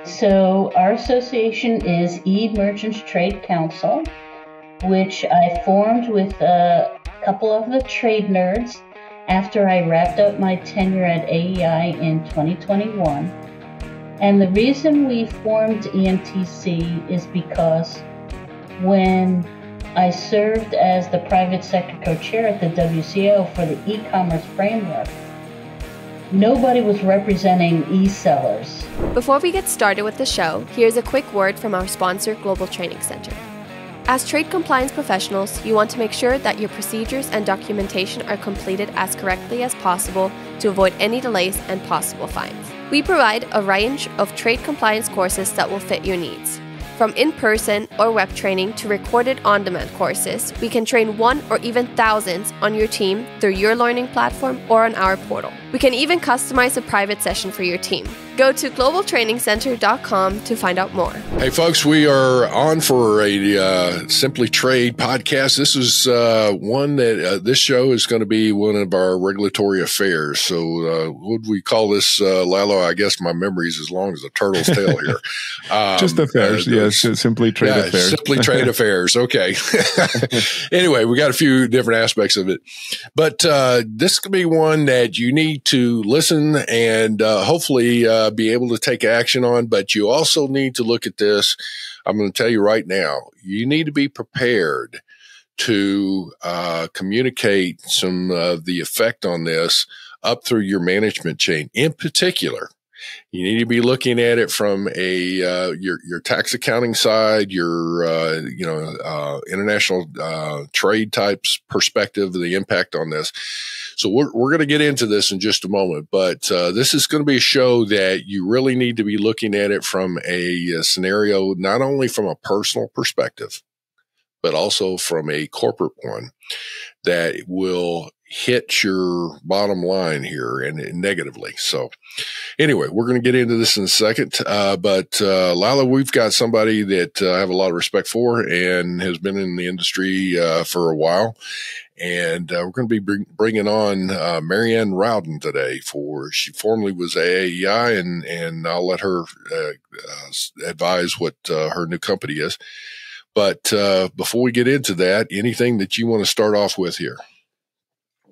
So our association is E-Merchants Trade Council, which I formed with a couple of the trade nerds after I wrapped up my tenure at AEI in 2021. And the reason we formed EMTC is because when I served as the private sector co-chair at the WCO for the e-commerce framework, nobody was representing e-sellers. Before we get started with the show, here's a quick word from our sponsor, Global Training Center. As trade compliance professionals, you want to make sure that your procedures and documentation are completed as correctly as possible to avoid any delays and possible fines. We provide a range of trade compliance courses that will fit your needs. From in-person or web training to recorded on-demand courses, we can train one or even thousands on your team through your learning platform or on our portal. We can even customize a private session for your team. Go to globaltrainingcenter.com to find out more. Hey, folks, we are on for a Simply Trade podcast. This is one that this show is going to be one of our regulatory affairs. So what would we call this, Lalo? I guess my memory is as long as a turtle's tail here. Just affairs, yes. Simply Trade Affairs. Simply Trade Affairs. Okay. Anyway, we got a few different aspects of it. But this could be one that you need to listen and hopefully be able to take action on, but you also need to look at this. I'm going to tell you right now, you need to be prepared to communicate some of the effect on this up through your management chain. In particular, you need to be looking at it from a your tax accounting side, your international trade types perspective of the impact on this. So we're going to get into this in just a moment, but this is going to be a show that you really need to be looking at it from a scenario, not only from a personal perspective, but also from a corporate one that will hit your bottom line here and negatively. So anyway, we're going to get into this in a second. But Lila, we've got somebody that I have a lot of respect for and has been in the industry for a while. And we're going to be bringing on Marianne Rowden today. She formerly was AAEI, and I'll let her advise what her new company is. But before we get into that, anything that you want to start off with here?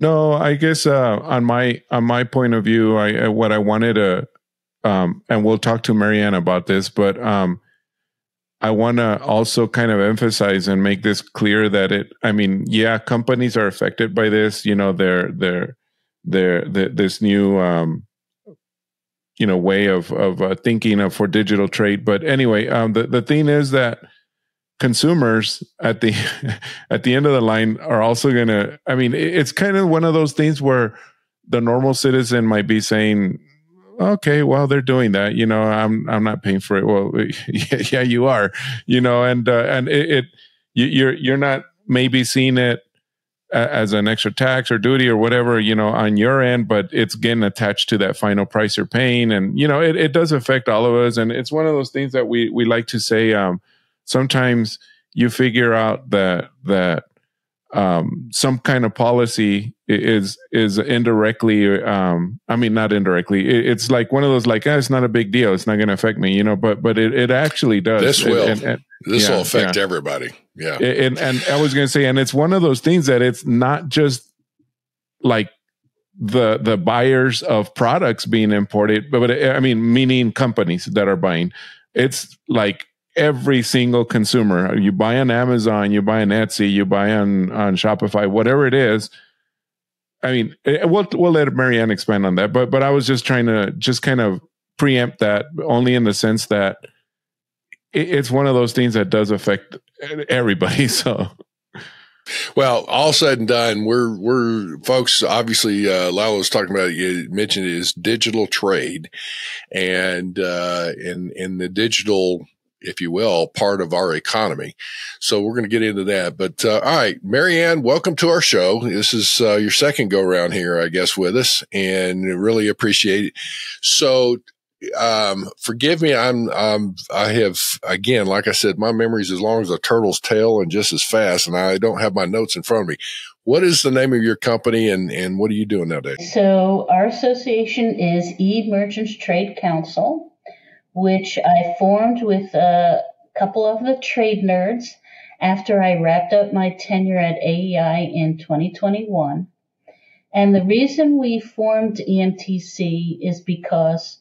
No, I guess on my point of view, what I wanted to, and we'll talk to Marianne about this, but I want to also kind of emphasize and make this clear that companies are affected by this. You know, they're this new way of thinking for digital trade. But anyway, the thing is that consumers at the end of the line are also going to, it's kind of one of those things where the normal citizen might be saying, okay, well, they're doing that, I'm not paying for it. Well, yeah, you are, and you're not maybe seeing it as an extra tax or duty or whatever, on your end, but it's getting attached to that final price you're paying. And, it does affect all of us. And it's one of those things that we like to say, sometimes you figure out that some kind of policy is indirectly, not indirectly. It's like one of those, it's not a big deal. It's not going to affect me, but it actually does. This will. This will affect everybody. Yeah. And I was going to say, and it's one of those things that it's not just like the buyers of products being imported, but meaning companies that are buying. It's like every single consumer. You buy on Amazon, you buy on Etsy, you buy on Shopify, whatever it is. We'll let Marianne expand on that. But I was just trying to just kind of preempt that, only in the sense that it's one of those things that does affect everybody. So, well, all said and done, we're folks. Obviously, Lalo was talking about. You mentioned it is digital trade, and in the digital, if you will, part of our economy. So we're going to get into that. But all right, Marianne, welcome to our show. This is your second go around here, I guess, with us, and really appreciate it. So forgive me. I have, again, like I said, my memory is as long as a turtle's tail and just as fast, and I don't have my notes in front of me. What is the name of your company, and what are you doing nowadays? So our association is E-Merchants Trade Council. which I formed with a couple of the trade nerds after I wrapped up my tenure at AEI in 2021. And the reason we formed EMTC is because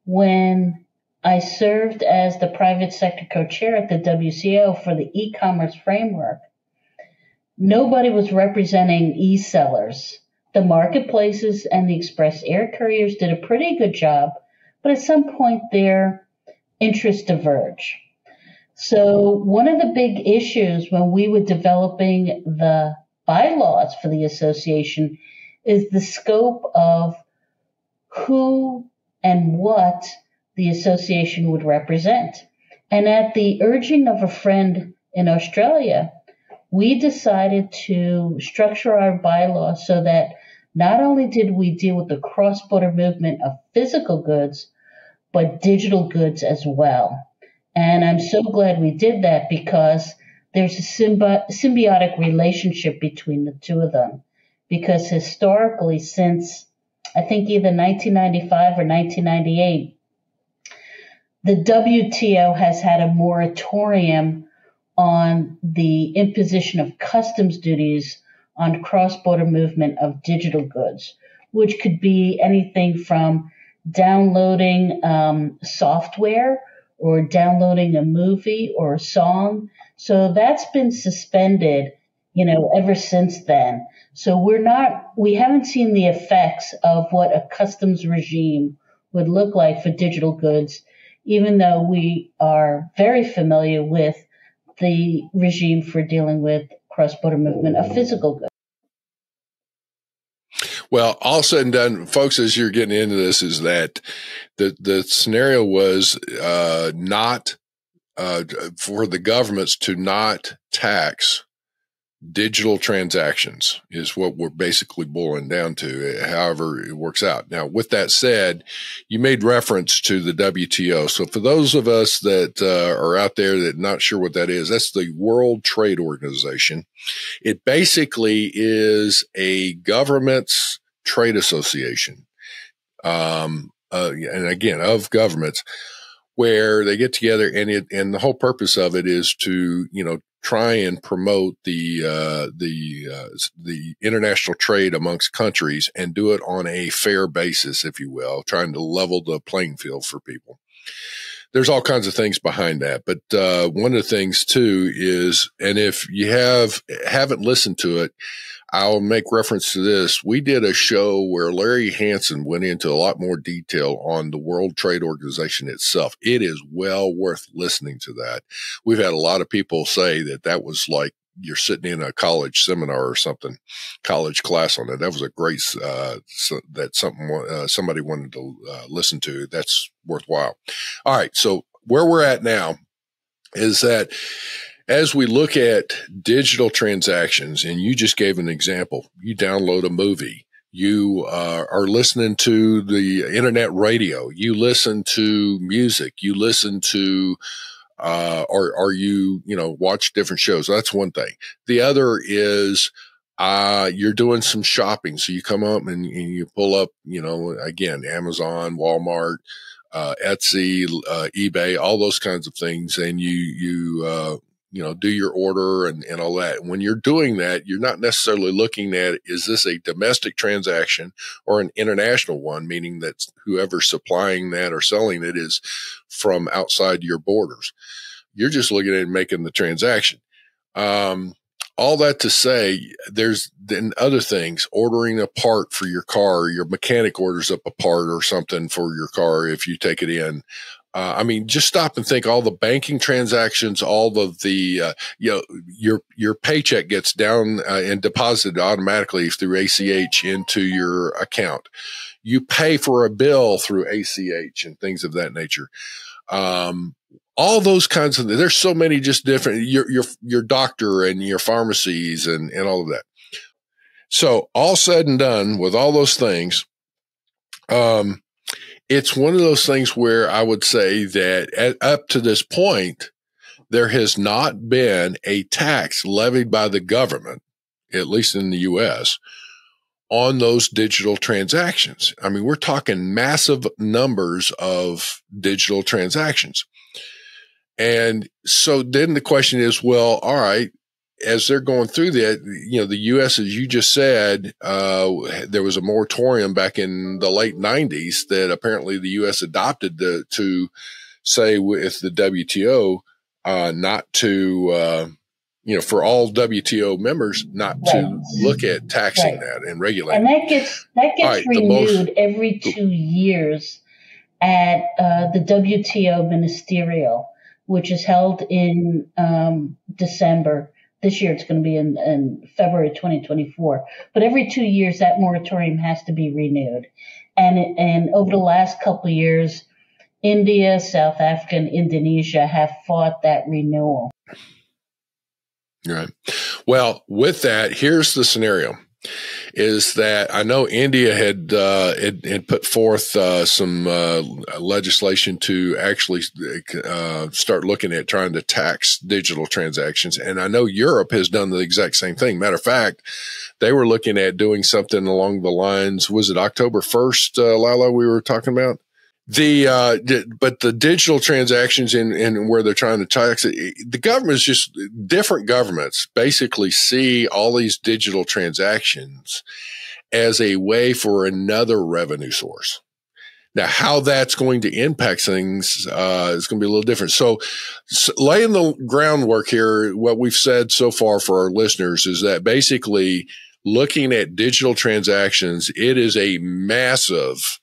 when I served as the private sector co-chair at the WCO for the e-commerce framework, nobody was representing e-sellers. The marketplaces and the express air couriers did a pretty good job, but at some point their interests diverge. So one of the big issues when we were developing the bylaws for the association is the scope of who and what the association would represent. And at the urging of a friend in Australia, we decided to structure our bylaws so that not only did we deal with the cross-border movement of physical goods, but digital goods as well. And I'm so glad we did that because there's a symbiotic relationship between the two of them. Because historically, since I think either 1995 or 1998, the WTO has had a moratorium on the imposition of customs duties on cross-border movement of digital goods, which could be anything from downloading software or downloading a movie or a song. So that's been suspended, ever since then. So we haven't seen the effects of what a customs regime would look like for digital goods, even though we are very familiar with the regime for dealing with cross-border movement of physical goods. Well, all said and done, folks, as you're getting into this, is that the scenario was not for the governments to not tax digital transactions is what we're basically boiling down to, however it works out. Now, with that said, you made reference to the WTO. So for those of us that are out there that not sure what that is, that's the World Trade Organization. It basically is a government's trade association, and again, of governments, where they get together, and the whole purpose of it is to, try and promote the international trade amongst countries and do it on a fair basis, if you will, trying to level the playing field for people. There's all kinds of things behind that. But one of the things too is, and if you haven't listened to it, I'll make reference to this. We did a show where Larry Hansen went into a lot more detail on the World Trade Organization itself. It is well worth listening to that. We've had a lot of people say that was like you're sitting in a college seminar or something, college class on it. That was a great, somebody wanted to listen to. That's worthwhile. All right. So where we're at now is that as we look at digital transactions, and you just gave an example, you download a movie, you are listening to the internet radio, you listen to music, you listen to, or you watch different shows. That's one thing. The other is, you're doing some shopping. So you come up and you pull up, again, Amazon, Walmart, Etsy, eBay, all those kinds of things. And you do your order and all that. When you're doing that, you're not necessarily looking at, is this a domestic transaction or an international one, meaning that whoever's supplying that or selling it is from outside your borders. You're just looking at it and making the transaction. All that to say, there's then other things, ordering a part for your car, your mechanic orders up a part or something for your car if you take it in. Just stop and think all the banking transactions, all of the, your paycheck gets down and deposited automatically through ACH into your account. You pay for a bill through ACH and things of that nature. All those kinds of, there's so many just different, your doctor and your pharmacies and all of that. So all said and done with all those things, it's one of those things where I would say that up to this point, there has not been a tax levied by the government, at least in the U.S., on those digital transactions. I mean, we're talking massive numbers of digital transactions. And so then the question is, well, all right, as they're going through that, the U.S., as you just said, there was a moratorium back in the late 90s that apparently the U.S. adopted to say with the WTO, not to, for all WTO members, not to look at taxing that and regulating. And that gets renewed every 2 years at the WTO Ministerial, which is held in December. This year it's going to be in February 2024. But every 2 years that moratorium has to be renewed. And over the last couple of years, India, South Africa, and Indonesia have fought that renewal. Right. Well, with that, here's the scenario. Is that I know India had put forth some legislation to actually start looking at trying to tax digital transactions. And I know Europe has done the exact same thing. Matter of fact, they were looking at doing something along the lines, was it October 1st, Lila, we were talking about? But the digital transactions and where they're trying to tax it, the government's just different governments basically see all these digital transactions as a way for another revenue source. Now, how that's going to impact things is going to be a little different. So laying the groundwork here, what we've said so far for our listeners is that basically looking at digital transactions, it is a massive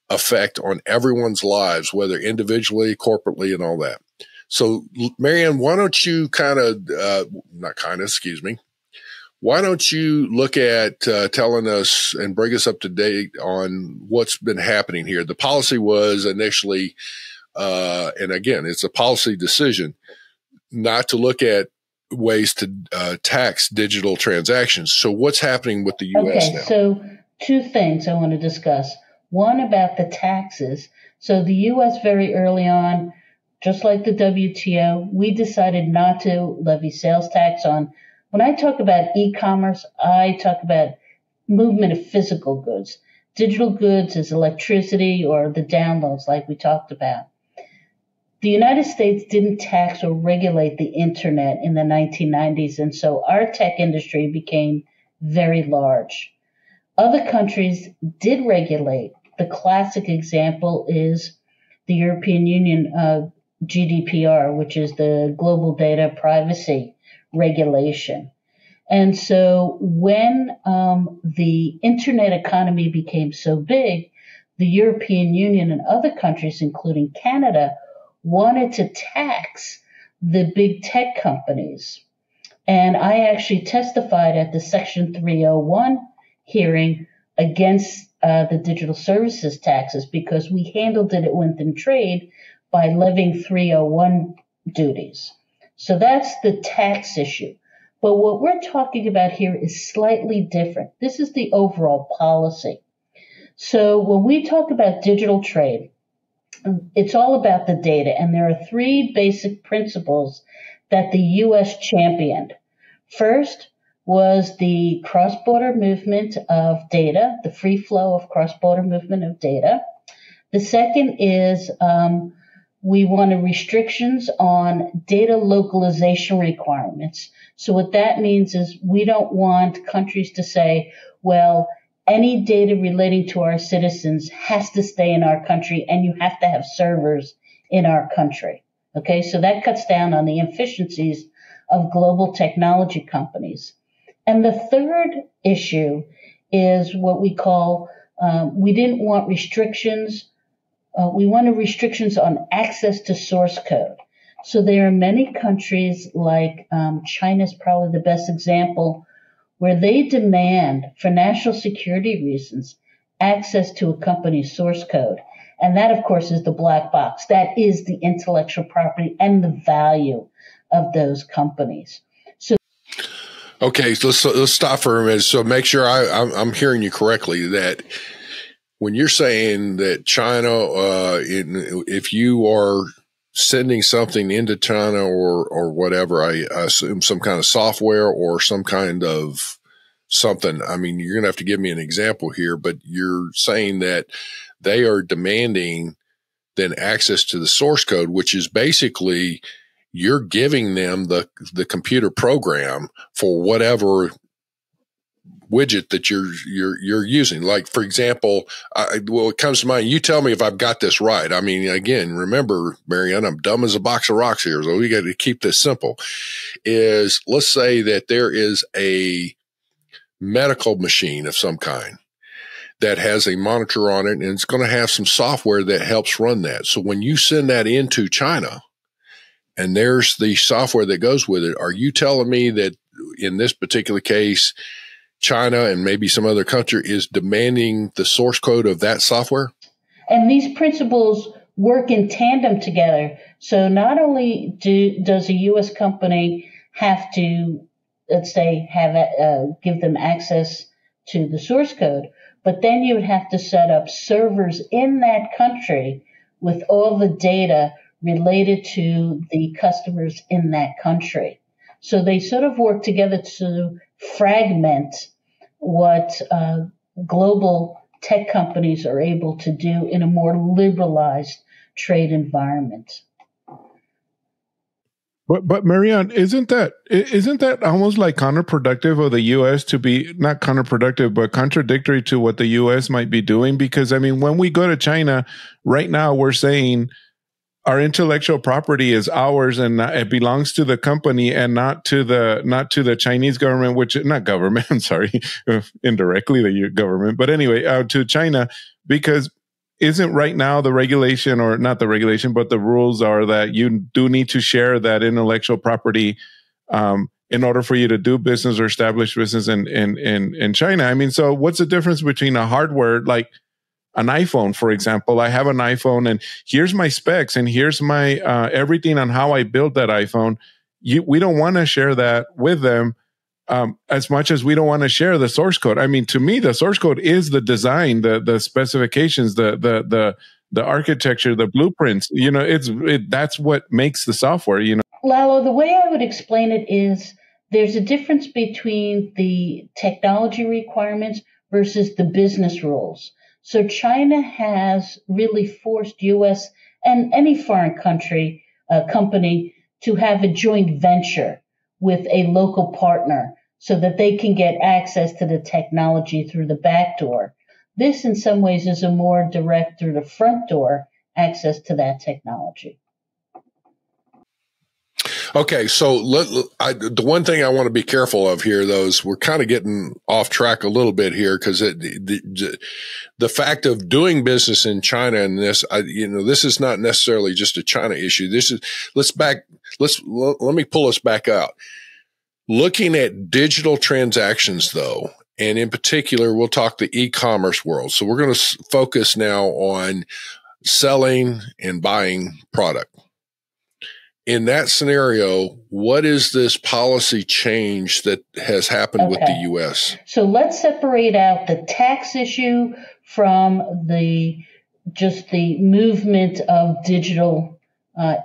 effect on everyone's lives, whether individually, corporately, and all that. So, Marianne, why don't you why don't you look at telling us and bring us up to date on what's been happening here? The policy was initially, and again, it's a policy decision, not to look at ways to tax digital transactions. So what's happening with the U.S. now? So two things I want to discuss. One about the taxes. So the U.S. very early on, just like the WTO, we decided not to levy sales tax on. When I talk about e-commerce, I talk about movement of physical goods. Digital goods is electricity or the downloads like we talked about. The United States didn't tax or regulate the internet in the 1990s, and so our tech industry became very large. Other countries did regulate. The classic example is the European Union GDPR, which is the Global Data Privacy Regulation. And so when the internet economy became so big, the European Union and other countries, including Canada, wanted to tax the big tech companies. And I actually testified at the Section 301 hearing against the digital services taxes because we handled it within trade by levying 301 duties. So that's the tax issue. But what we're talking about here is slightly different. This is the overall policy. So when we talk about digital trade, it's all about the data. And there are three basic principles that the U.S. championed. First was the cross-border movement of data, the free flow of cross-border movement of data. The second is we wanted restrictions on data localization requirements. So what that means is we don't want countries to say, well, any data relating to our citizens has to stay in our country and you have to have servers in our country. Okay, so that cuts down on the inefficiencies of global technology companies. And the third issue is what we call, we didn't want restrictions. We wanted restrictions on access to source code. So there are many countries like China's probably the best example where they demand for national security reasons access to a company's source code. And that, of course, is the black box. That is the intellectual property and the value of those companies. Okay, so let's stop for a minute. So make sure I'm hearing you correctly that when you're saying that China, if you are sending something into China or whatever, I assume some kind of software or some kind of something. I mean, you're going to have to give me an example here, but you're saying that they are demanding then access to the source code, which is basically you're giving them the computer program for whatever widget that you're using. Like, for example, it comes to mind, you tell me if I've got this right. I mean, again, remember, Marianne, I'm dumb as a box of rocks here, so we got to keep this simple. Let's say that there is a medical machine of some kind that has a monitor on it, and it's going to have some software that helps run that. So when you send that into China and there's the software that goes with it, are you telling me that in this particular case, China and maybe some other country is demanding the source code of that software? And these principles work in tandem together. So not only does a U.S. company have to, let's say, give them access to the source code, but then you would have to set up servers in that country with all the data related to the customers in that country. So they sort of work together to fragment what global tech companies are able to do in a more liberalized trade environment. But Marianne, isn't that almost like counterproductive of the U.S. to be not counterproductive, but contradictory to what the U.S. might be doing? Because I mean, when we go to China right now, we're saying our intellectual property is ours and it belongs to the company and not to the Chinese government, which not government, I'm sorry, indirectly the government, but anyway, to China, because isn't right now the regulation, or not the regulation, but the rules are that you do need to share that intellectual property in order for you to do business or establish business in China. I mean, so what's the difference between a hardware like an iPhone, for example? I have an iPhone and here's my specs and here's my everything on how I built that iPhone. We don't want to share that with them as much as we don't want to share the source code. I mean, to me, the source code is the design, the specifications, the architecture, the blueprints. You know, that's what makes the software. You know, Lalo, the way I would explain it is there's a difference between the technology requirements versus the business rules. So China has really forced U.S. and any foreign company to have a joint venture with a local partner so that they can get access to the technology through the back door. This, in some ways, is a more direct through the front door access to that technology. Okay, so the one thing I want to be careful of here, though, is we're kind of getting off track a little bit here, because the fact of doing business in China and this is not necessarily just a China issue. Let me pull us back out. Looking at digital transactions, though, and in particular, we'll talk the e-commerce world. So we're going to focus now on selling and buying product. In that scenario, what is this policy change that has happened with the U.S.? So let's separate out the tax issue from the movement of digital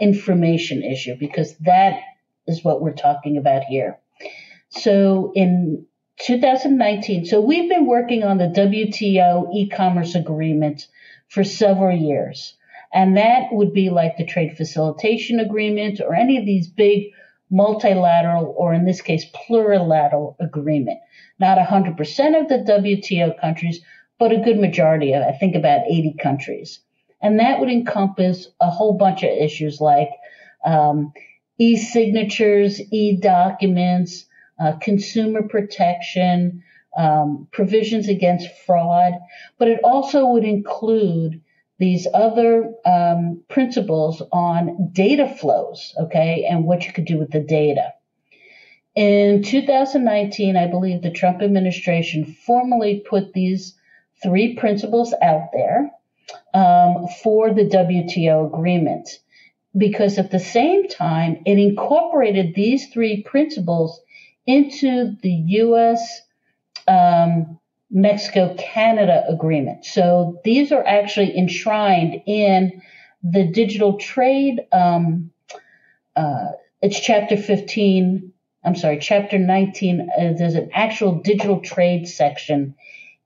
information issue, because that is what we're talking about here. So in 2019, so we've been working on the WTO e-commerce agreement for several years. And that would be like the trade facilitation agreement or any of these big multilateral, or in this case, plurilateral agreement. Not 100% of the WTO countries, but a good majority of, I think about 80 countries. And that would encompass a whole bunch of issues like e-signatures, e-documents, consumer protection, provisions against fraud. But it also would include these other principles on data flows, okay, and what you could do with the data. In 2019, I believe the Trump administration formally put these 3 principles out there for the WTO agreement, because at the same time, it incorporated these 3 principles into the U.S. Mexico-Canada agreement. So these are actually enshrined in the digital trade. It's Chapter 15 Chapter 19, there's an actual digital trade section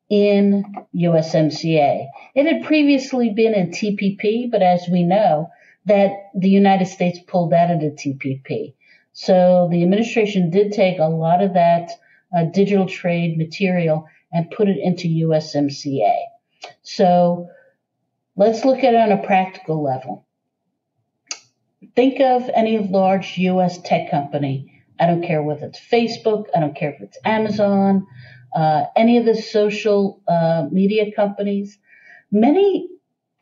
in USMCA. It had previously been in TPP, but as we know, that the United States pulled out of the TPP. So the administration did take a lot of that digital trade material and put it into USMCA. So let's look at it on a practical level. Think of any large U.S. tech company. I don't care whether it's Facebook. I don't care if it's Amazon, any of the social media companies. Many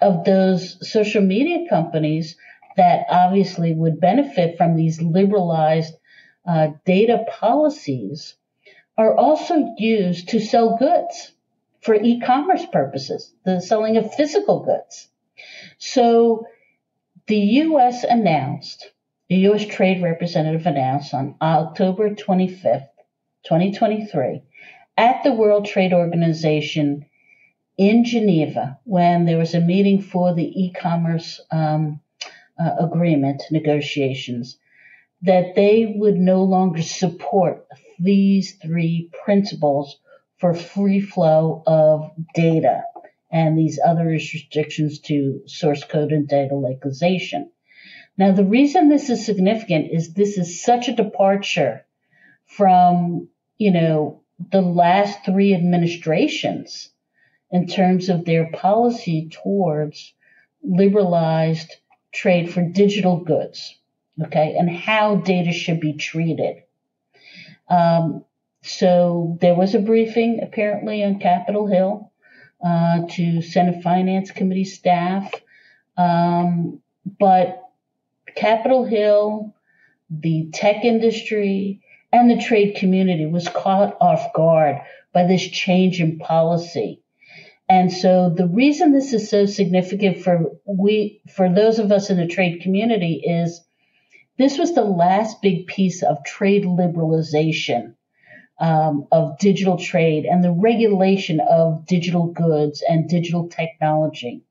of those social media companies that obviously would benefit from these liberalized data policies are also used to sell goods for e-commerce purposes, the selling of physical goods. So the U.S. Trade Representative announced on October 25th, 2023, at the World Trade Organization in Geneva, when there was a meeting for the e-commerce agreement negotiations, that they would no longer support these three principles for free flow of data and these other restrictions to source code and data localization. Now, the reason this is significant is this is such a departure from, the last three administrations in terms of their policy towards liberalized trade for digital goods, okay, and how data should be treated. So there was a briefing apparently on Capitol Hill to Senate Finance Committee staff, but Capitol Hill, the tech industry, and the trade community was caught off guard by this change in policy. And so the reason this is so significant for those of us in the trade community is this was the last big piece of trade liberalization of digital trade and the regulation of digital goods and digital technology.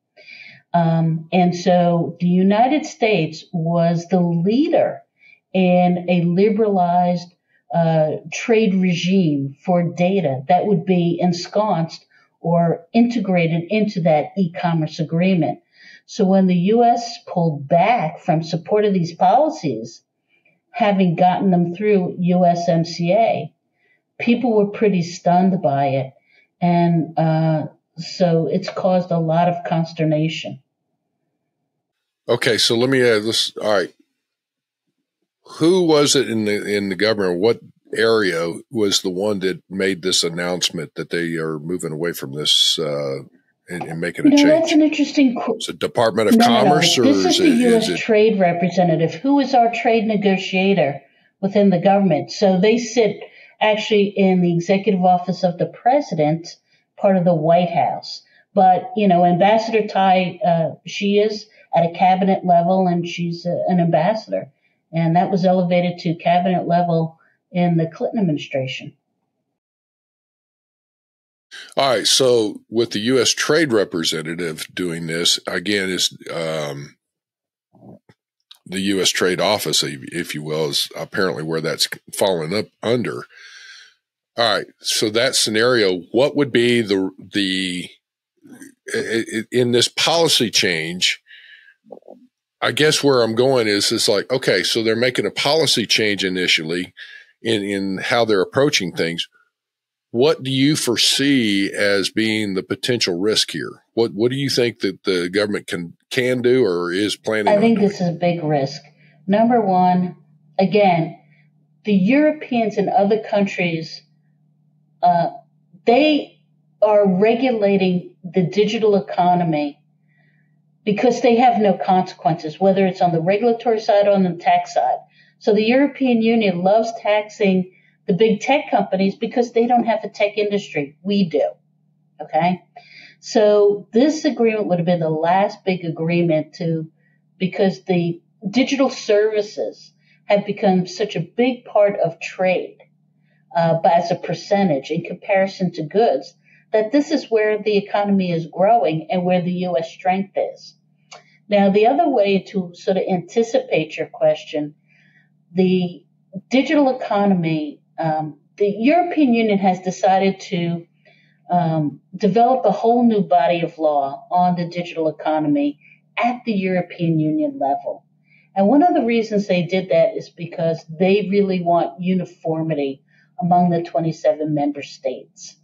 And so the United States was the leader in a liberalized trade regime for data that would be ensconced or integrated into that e-commerce agreement. So when the U.S. pulled back from support of these policies, having gotten them through USMCA, people were pretty stunned by it. And so it's caused a lot of consternation. Okay, so let me add this. All right. Who was it in the government? What area was the one that made this announcement that they are moving away from this and making a change? That's an interesting question. Is it Department of Commerce? No. This is the U.S. Trade Representative, who is our trade negotiator within the government. So they sit actually in the executive office of the president, part of the White House. But, Ambassador Tai, she is at a cabinet level, and she's an ambassador. And that was elevated to cabinet level in the Clinton administration. All right. So with the U.S. Trade Representative doing this, again, is the U.S. Trade Office, if you will, is apparently where that's fallen up under. All right. So that scenario, what would be in this policy change? I guess where I'm going is it's like, okay, so they're making a policy change initially in how they're approaching things. What do you foresee as being the potential risk here? What do you think that the government can do or is planning on doing? I think this is a big risk. Number one, again, the Europeans and other countries, they are regulating the digital economy because they have no consequences, whether it's on the regulatory side or on the tax side. So the European Union loves taxing the big tech companies because they don't have a tech industry. We do. Okay? So this agreement would have been the last big agreement because the digital services have become such a big part of trade, but as a percentage in comparison to goods, that this is where the economy is growing and where the U.S. strength is. Now, the other way to sort of anticipate your question, the digital economy, the European Union has decided to develop a whole new body of law on the digital economy at the European Union level. And one of the reasons they did that is because they really want uniformity among the 27 member states.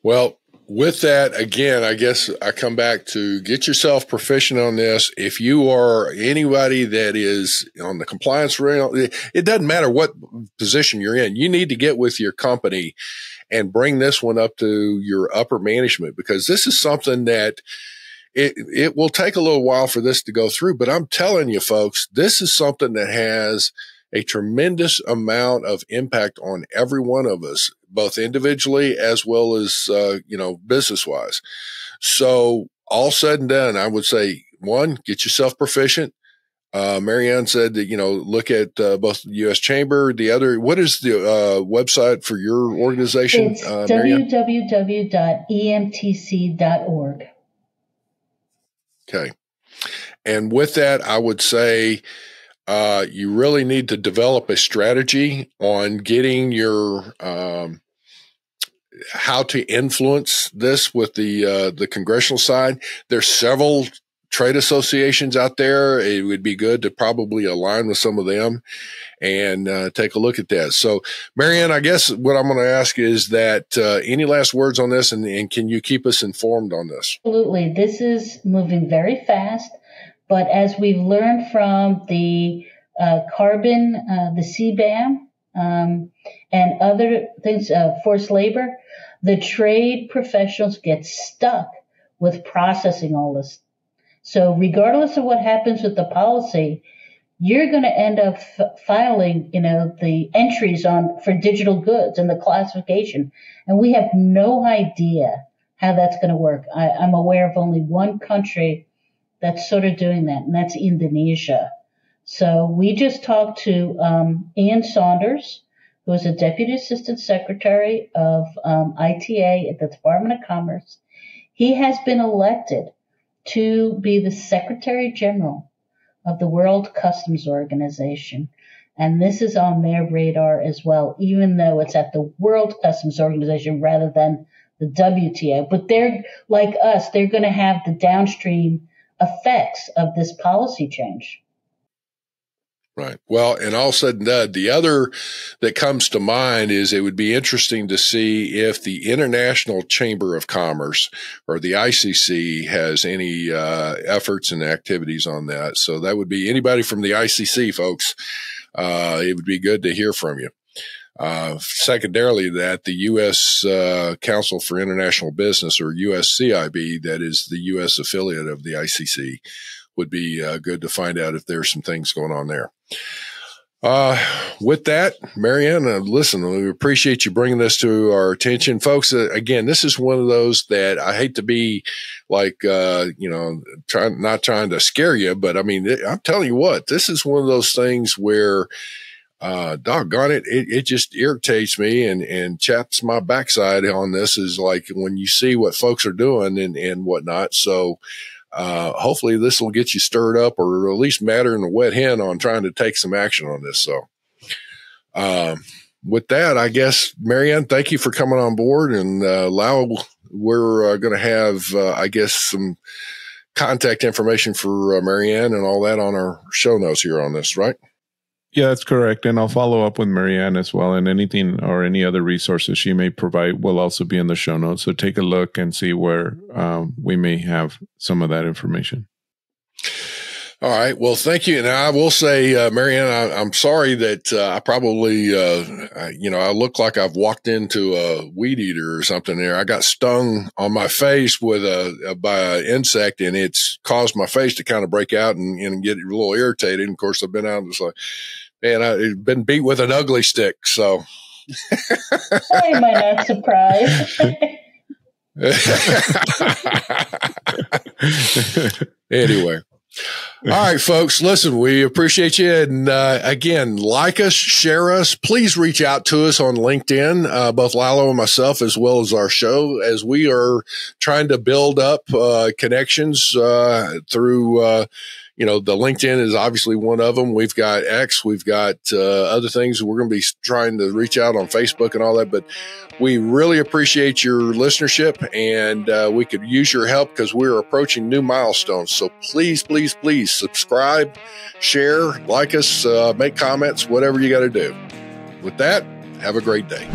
Well, with that, again, I guess I come back to get yourself proficient on this. If you are anybody that is on the compliance rail, it doesn't matter what position you're in. You need to get with your company and bring this one up to your upper management, because this is something that it will take a little while for this to go through. But I'm telling you, folks, this is something that has a tremendous amount of impact on every one of us, both individually as well as, business wise. So all said and done, I would say, one, get yourself proficient. Marianne said that, look at both the U.S. Chamber, the other, what is the website for your organization? It's www.emtc.org. Okay. And with that, I would say, you really need to develop a strategy on getting your, how to influence this with the congressional side. There's several trade associations out there. It would be good to probably align with some of them and take a look at that. So, Marianne, I guess what I'm going to ask is that any last words on this, and can you keep us informed on this? Absolutely. This is moving very fast, but as we've learned from the carbon, the CBAM, and other things, forced labor, the trade professionals get stuck with processing all this. So regardless of what happens with the policy, you're going to end up filing, the entries for digital goods and the classification. And we have no idea how that's going to work. I'm aware of only one country that's sort of doing that, and that's Indonesia. So we just talked to Ian Saunders, who is a Deputy Assistant Secretary of ITA at the Department of Commerce. He has been elected to be the Secretary General of the World Customs Organization. And this is on their radar as well, even though it's at the World Customs Organization rather than the WTO. But they're like us, they're going to have the downstream effects of this policy change. Right. Well, and all said and done, the other that comes to mind is it would be interesting to see if the International Chamber of Commerce or the ICC has any efforts and activities on that. So that would be anybody from the ICC, folks. It would be good to hear from you. Secondarily, that the U.S. Council for International Business, or USCIB, that is the U.S. affiliate of the ICC, would be good to find out if there's some things going on there. With that, Marianne, listen, we appreciate you bringing this to our attention. Folks, again, this is one of those that I hate to be like, not trying to scare you, but I mean, I'm telling you what, this is one of those things where, doggone it, it just irritates me and chaps my backside on this, is like when you see what folks are doing and whatnot. So, hopefully this will get you stirred up, or at least matter in a wet hen on trying to take some action on this. So, with that, I guess, Marianne, thank you for coming on board, and, we're going to have, some contact information for Marianne and all that on our show notes here on this, right? Yeah, that's correct. And I'll follow up with Marianne as well. And anything or any other resources she may provide will also be in the show notes. So take a look and see where we may have some of that information. All right. Well, thank you. And I will say, Marianne, I'm sorry that I probably, I look like I've walked into a weed eater or something there. I got stung on my face by an insect, and it's caused my face to kind of break out and get a little irritated. And of course, I've been out and it's like, man, I've been beat with an ugly stick. So I am not surprised. Anyway. All right, folks, listen, we appreciate you. And again, like us, share us. Please reach out to us on LinkedIn, both Lalo and myself, as well as our show, as we are trying to build up connections through the LinkedIn is obviously one of them. We've got X, we've got other things. We're going to be trying to reach out on Facebook and all that, but we really appreciate your listenership, and we could use your help because we're approaching new milestones. So please, please, please subscribe, share, like us, make comments, whatever you got to do. With that, have a great day.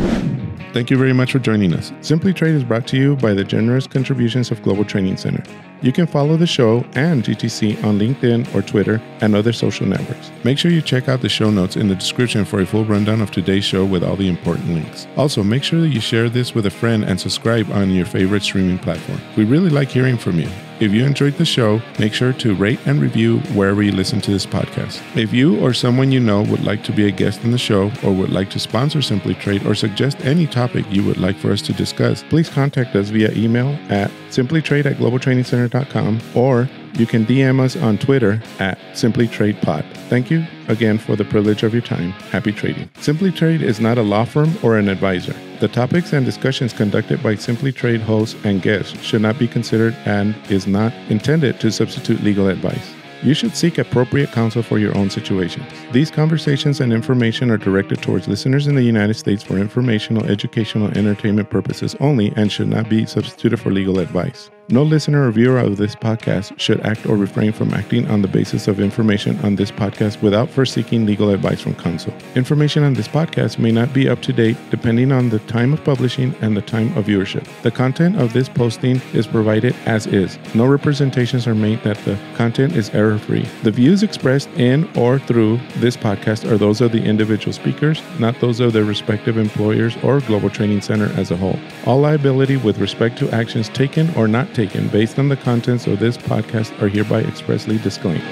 Thank you very much for joining us. Simply Trade is brought to you by the generous contributions of Global Training Center. You can follow the show and GTC on LinkedIn or Twitter and other social networks. Make sure you check out the show notes in the description for a full rundown of today's show with all the important links. Also, make sure that you share this with a friend and subscribe on your favorite streaming platform. We really like hearing from you. If you enjoyed the show, make sure to rate and review wherever you listen to this podcast. If you or someone you know would like to be a guest in the show or would like to sponsor Simply Trade or suggest any topic you would like for us to discuss, please contact us via email at simplytrade@globaltrainingcenter.com, or you can DM us on Twitter at simplytradepod. Thank you again for the privilege of your time. Happy trading. Simply Trade is not a law firm or an advisor. The topics and discussions conducted by Simply Trade hosts and guests should not be considered and is not intended to substitute legal advice. You should seek appropriate counsel for your own situations. These conversations and information are directed towards listeners in the United States for informational, educational, and entertainment purposes only and should not be substituted for legal advice. No listener or viewer of this podcast should act or refrain from acting on the basis of information on this podcast without first seeking legal advice from counsel. Information on this podcast may not be up to date depending on the time of publishing and the time of viewership. The content of this posting is provided as is. No representations are made that the content is error-free. The views expressed in or through this podcast are those of the individual speakers, not those of their respective employers or Global Training Center as a whole. All liability with respect to actions taken or not taken based on the contents of this podcast are hereby expressly disclaimed.